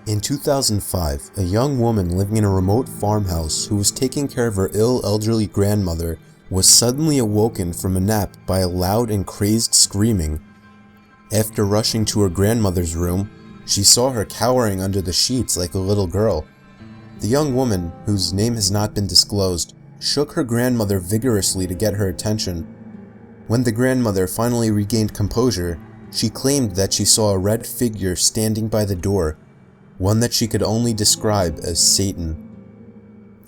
In 2005, a young woman living in a remote farmhouse who was taking care of her ill elderly grandmother was suddenly awoken from a nap by a loud and crazed screaming. After rushing to her grandmother's room, she saw her cowering under the sheets like a little girl. The young woman, whose name has not been disclosed, shook her grandmother vigorously to get her attention. When the grandmother finally regained composure, she claimed that she saw a red figure standing by the door, one that she could only describe as Satan.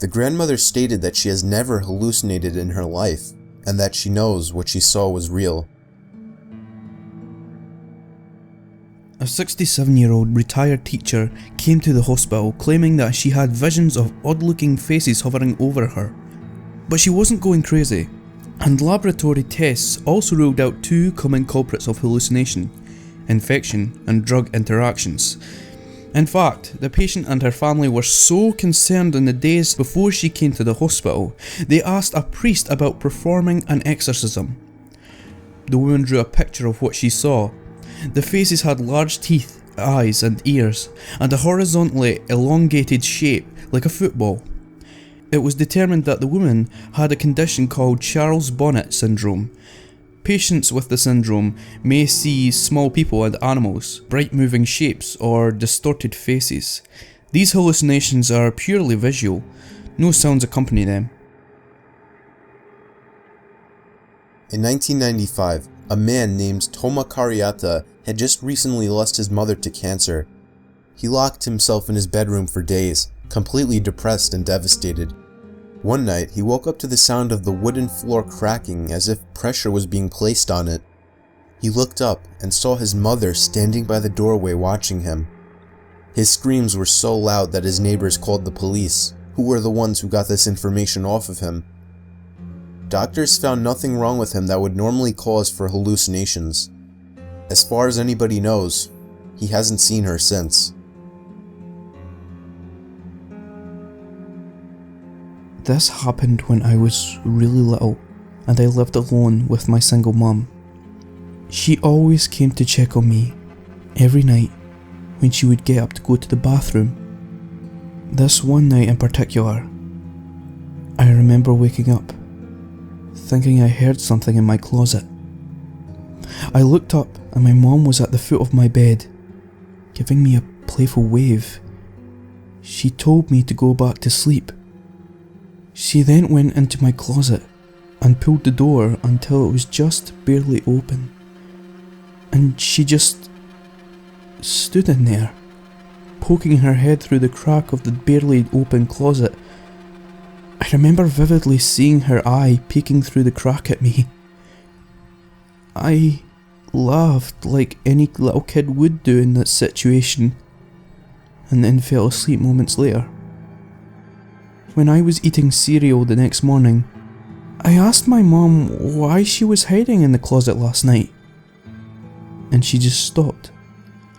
The grandmother stated that she has never hallucinated in her life, and that she knows what she saw was real. A 67-year-old retired teacher came to the hospital claiming that she had visions of odd-looking faces hovering over her. But she wasn't going crazy, and laboratory tests also ruled out two common culprits of hallucination: infection and drug interactions. In fact, the patient and her family were so concerned in the days before she came to the hospital, they asked a priest about performing an exorcism. The woman drew a picture of what she saw. The faces had large teeth, eyes and ears, and a horizontally elongated shape like a football. It was determined that the woman had a condition called Charles Bonnet syndrome. Patients with the syndrome may see small people and animals, bright moving shapes, or distorted faces. These hallucinations are purely visual. No sounds accompany them. In 1995, a man named Toma Cariata had just recently lost his mother to cancer. He locked himself in his bedroom for days, completely depressed and devastated. One night, he woke up to the sound of the wooden floor cracking as if pressure was being placed on it. He looked up and saw his mother standing by the doorway watching him. His screams were so loud that his neighbors called the police, who were the ones who got this information off of him. Doctors found nothing wrong with him that would normally cause for hallucinations. As far as anybody knows, he hasn't seen her since. This happened when I was really little and I lived alone with my single mum. She always came to check on me every night when she would get up to go to the bathroom. This one night in particular, I remember waking up thinking I heard something in my closet. I looked up and my mum was at the foot of my bed, giving me a playful wave. She told me to go back to sleep. She then went into my closet and pulled the door until it was just barely open. And she just stood in there, poking her head through the crack of the barely open closet. I remember vividly seeing her eye peeking through the crack at me. I laughed like any little kid would do in that situation, and then fell asleep moments later. When I was eating cereal the next morning, I asked my mum why she was hiding in the closet last night, and she just stopped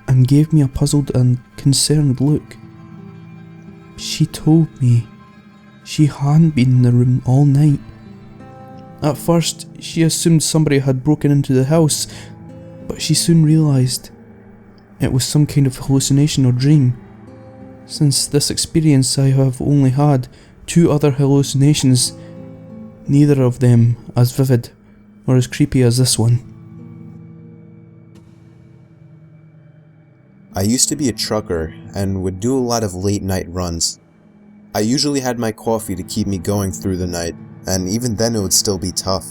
and gave me a puzzled and concerned look. She told me she hadn't been in the room all night. At first, she assumed somebody had broken into the house, but she soon realised it was some kind of hallucination or dream. Since this experience, I have only had 2 other hallucinations, neither of them as vivid or as creepy as this one. I used to be a trucker and would do a lot of late night runs. I usually had my coffee to keep me going through the night, and even then it would still be tough.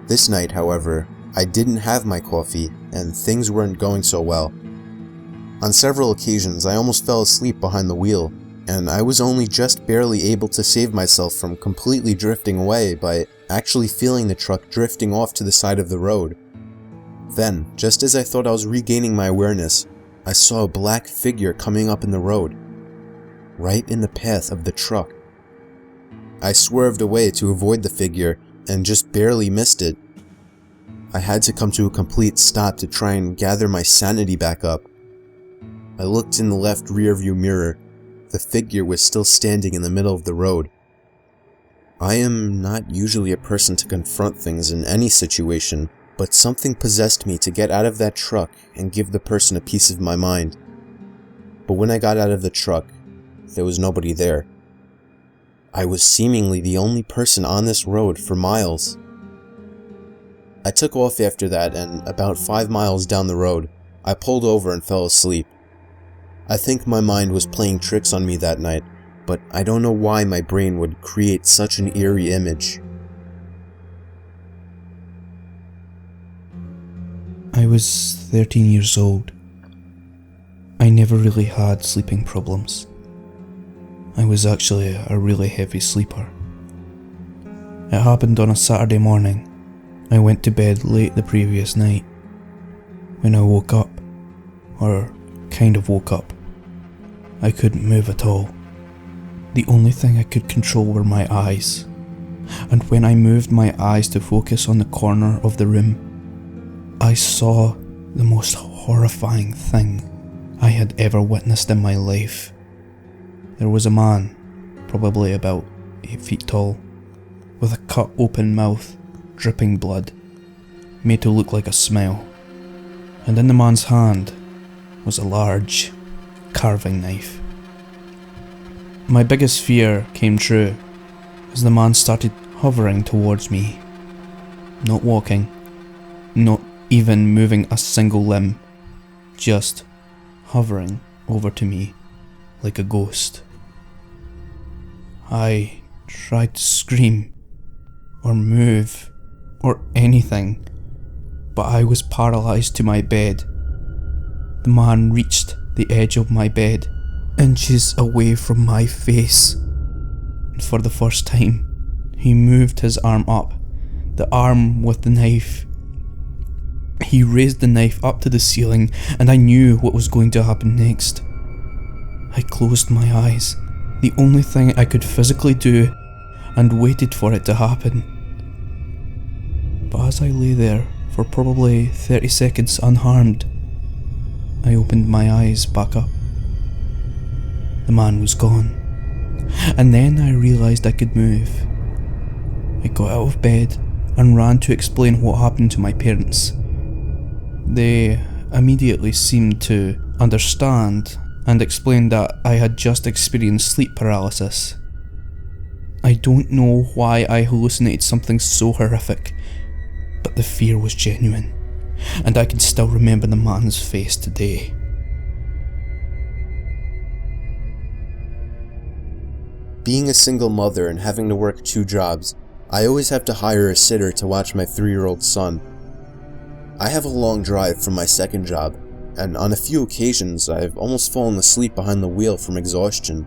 This night, however, I didn't have my coffee, and things weren't going so well. On several occasions, I almost fell asleep behind the wheel, and I was only just barely able to save myself from completely drifting away by actually feeling the truck drifting off to the side of the road. Then, just as I thought I was regaining my awareness, I saw a black figure coming up in the road, right in the path of the truck. I swerved away to avoid the figure and just barely missed it. I had to come to a complete stop to try and gather my sanity back up. I looked in the left rearview mirror. The figure was still standing in the middle of the road. I am not usually a person to confront things in any situation, but something possessed me to get out of that truck and give the person a piece of my mind. but when I got out of the truck, there was nobody there. I was seemingly the only person on this road for miles. I took off after that, and about 5 miles down the road, I pulled over and fell asleep. I think my mind was playing tricks on me that night, but I don't know why my brain would create such an eerie image. I was 13 years old. I never really had sleeping problems. I was actually a really heavy sleeper. It happened on a Saturday morning. I went to bed late the previous night. When I woke up, or kind of woke up, I couldn't move at all. The only thing I could control were my eyes, and when I moved my eyes to focus on the corner of the room, I saw the most horrifying thing I had ever witnessed in my life. There was a man, probably about 8 feet tall, with a cut open mouth, dripping blood, made to look like a smile, and in the man's hand was a large carving knife. My biggest fear came true as the man started hovering towards me, not walking, not even moving a single limb, just hovering over to me like a ghost. I tried to scream or move or anything, but I was paralysed to my bed. The man reached the edge of my bed, inches away from my face, and for the first time, he moved his arm up, the arm with the knife. He raised the knife up to the ceiling, and I knew what was going to happen next. I closed my eyes, the only thing I could physically do, and waited for it to happen. But as I lay there for probably 30 seconds unharmed, I opened my eyes back up. The man was gone, and then I realised I could move. I got out of bed and ran to explain what happened to my parents. They immediately seemed to understand and explained that I had just experienced sleep paralysis. I don't know why I hallucinated something so horrific, but the fear was genuine, and I can still remember the man's face today. Being a single mother and having to work 2 jobs, I always have to hire a sitter to watch my 3-year-old son. I have a long drive from my second job, and on a few occasions I've almost fallen asleep behind the wheel from exhaustion.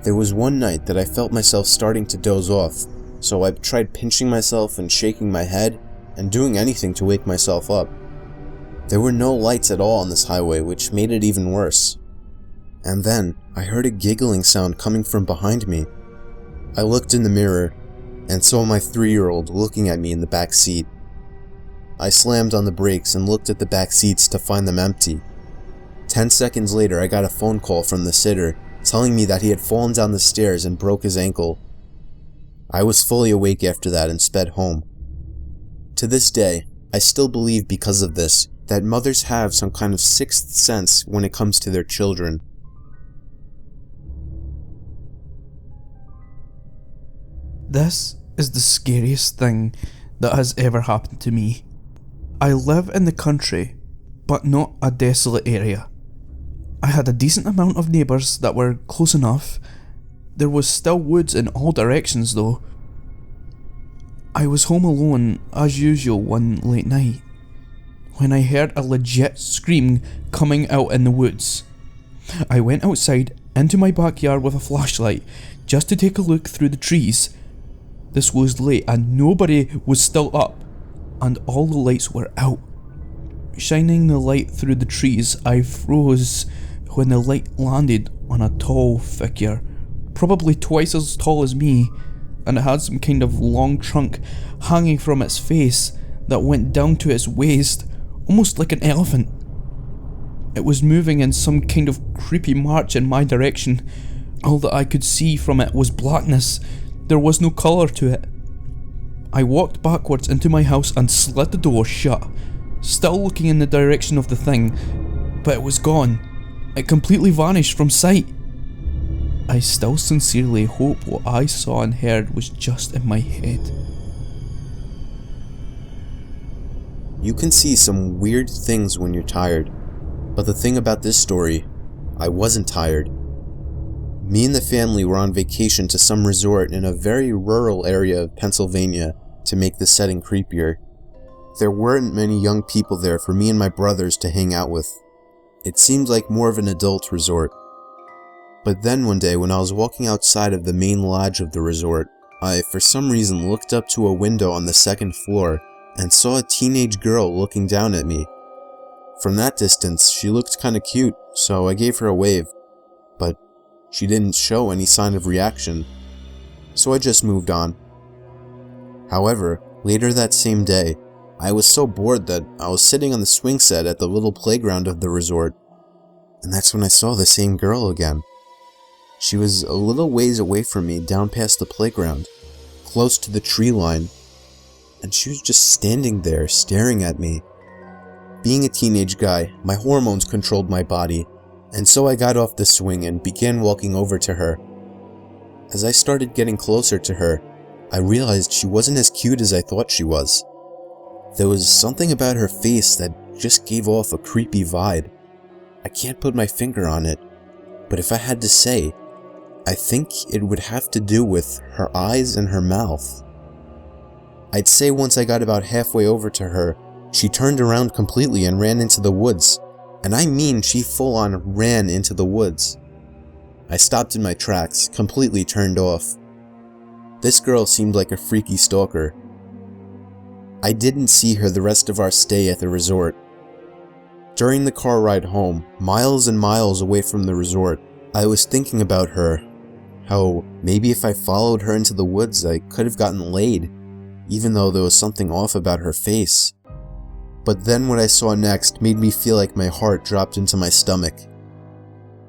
There was one night that I felt myself starting to doze off, so I tried pinching myself and shaking my head and doing anything to wake myself up. There were no lights at all on this highway, which made it even worse. And then I heard a giggling sound coming from behind me. I looked in the mirror and saw my 3-year-old looking at me in the back seat. I slammed on the brakes and looked at the back seats to find them empty. 10 seconds later, I got a phone call from the sitter telling me that he had fallen down the stairs and broke his ankle. I was fully awake after that and sped home. To this day, I still believe because of this that mothers have some kind of sixth sense when it comes to their children. This is the scariest thing that has ever happened to me. I live in the country, but not a desolate area. I had a decent amount of neighbours that were close enough. There was still woods in all directions though. I was home alone as usual one late night, when I heard a legit scream coming out in the woods. I went outside into my backyard with a flashlight just to take a look through the trees. This was late and nobody was still up, and all the lights were out. Shining the light through the trees, I froze when the light landed on a tall figure, probably twice as tall as me, and it had some kind of long trunk hanging from its face that went down to its waist, almost like an elephant. It was moving in some kind of creepy march in my direction. All that I could see from it was blackness. There was no colour to it. I walked backwards into my house and slid the door shut, still looking in the direction of the thing, but it was gone. It completely vanished from sight. I still sincerely hope what I saw and heard was just in my head. You can see some weird things when you're tired, but the thing about this story, I wasn't tired. Me and the family were on vacation to some resort in a very rural area of Pennsylvania to make the setting creepier. There weren't many young people there for me and my brothers to hang out with. It seemed like more of an adult resort. But then one day when I was walking outside of the main lodge of the resort, I for some reason looked up to a window on the second floor and saw a teenage girl looking down at me. From that distance, she looked kinda cute, so I gave her a wave, but she didn't show any sign of reaction, so I just moved on. However, later that same day, I was so bored that I was sitting on the swing set at the little playground of the resort, and that's when I saw the same girl again. She was a little ways away from me down past the playground, close to the tree line, and she was just standing there staring at me. Being a teenage guy, my hormones controlled my body, and so I got off the swing and began walking over to her. As I started getting closer to her, I realized she wasn't as cute as I thought she was. There was something about her face that just gave off a creepy vibe. I can't put my finger on it, but if I had to say, I think it would have to do with her eyes and her mouth. I'd say once I got about halfway over to her, she turned around completely and ran into the woods. And I mean she full on ran into the woods. I stopped in my tracks, completely turned off. This girl seemed like a freaky stalker. I didn't see her the rest of our stay at the resort. During the car ride home, miles and miles away from the resort, I was thinking about her. How maybe if I followed her into the woods I could have gotten laid, even though there was something off about her face. But then what I saw next made me feel like my heart dropped into my stomach.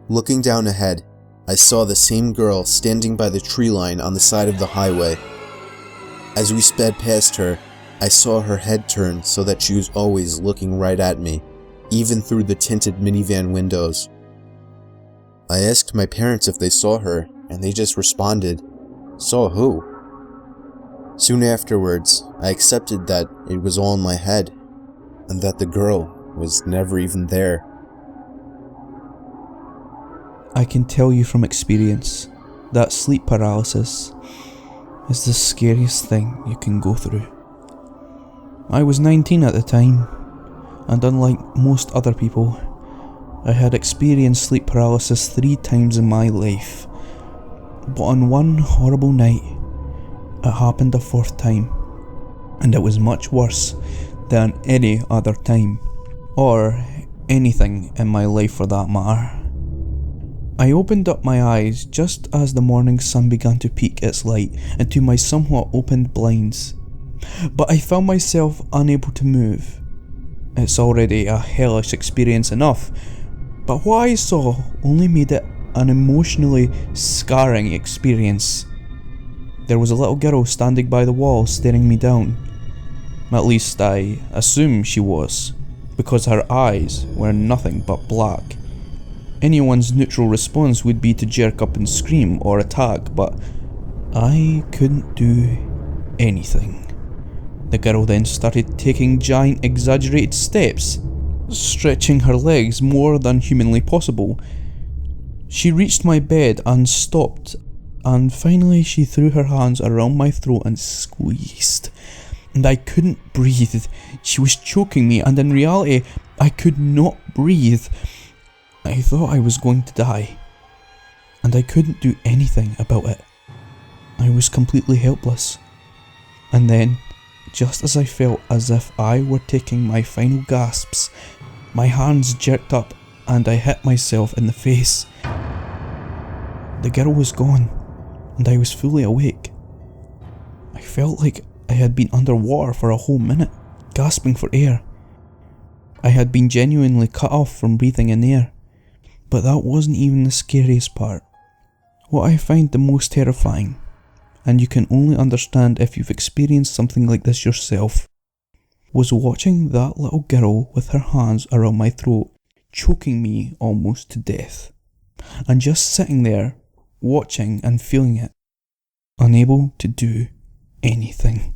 Looking down ahead, I saw the same girl standing by the tree line on the side of the highway. As we sped past her, I saw her head turn so that she was always looking right at me, even through the tinted minivan windows. I asked my parents if they saw her, and they just responded, "Saw who?" Soon afterwards, I accepted that it was all in my head, and that the girl was never even there. I can tell you from experience that sleep paralysis is the scariest thing you can go through. I was 19 at the time, and unlike most other people, I had experienced sleep paralysis 3 times in my life. But on one horrible night, it happened a 4th time, and it was much worse than any other time, or anything in my life for that matter. I opened up my eyes just as the morning sun began to peek its light into my somewhat opened blinds, but I found myself unable to move. It's already a hellish experience enough, but what I saw only made it an emotionally scarring experience. There was a little girl standing by the wall staring me down. At least I assume she was, because her eyes were nothing but black. Anyone's neutral response would be to jerk up and scream or attack, but I couldn't do anything. The girl then started taking giant exaggerated steps, stretching her legs more than humanly possible. She reached my bed and stopped, and finally she threw her hands around my throat and squeezed. And I couldn't breathe. She was choking me, and in reality, I could not breathe. I thought I was going to die, and I couldn't do anything about it. I was completely helpless. And then, just as I felt as if I were taking my final gasps, my hands jerked up and I hit myself in the face. The girl was gone, and I was fully awake. I felt like I had been underwater for a whole minute, gasping for air. I had been genuinely cut off from breathing in air. But that wasn't even the scariest part. What I find the most terrifying, and you can only understand if you've experienced something like this yourself, was watching that little girl with her hands around my throat choking me almost to death. And just sitting there, watching and feeling it, unable to do anything.